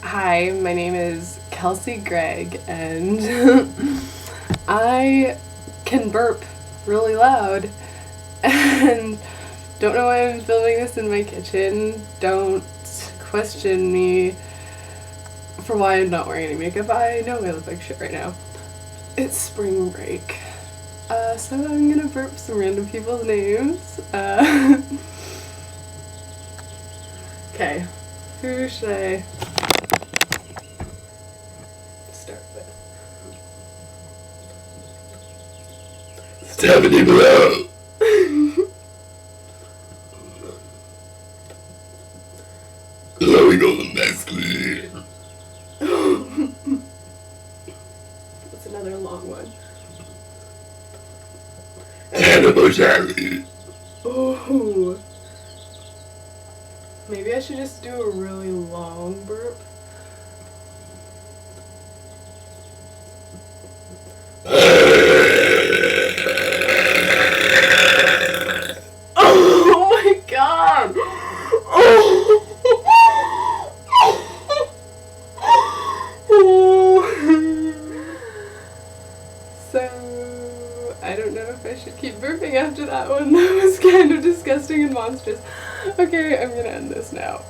Hi, my name is Kelsey Gregg, and I can burp really loud, and don't know why I'm filming this in my kitchen. Don't question me for why I'm not wearing any makeup. I know I look like shit right now. It's spring break, so I'm gonna burp some random people's names. Okay, who should I start with? Stephanie Blow. Chloe Golden Mesclun. That's another long one. Hannah Bocelli. Oh. Maybe I should just do a really long burp. Oh my god! Oh. So, I don't know if I should keep burping after that one. That was kind of disgusting and monstrous. Okay, I'm gonna end this now.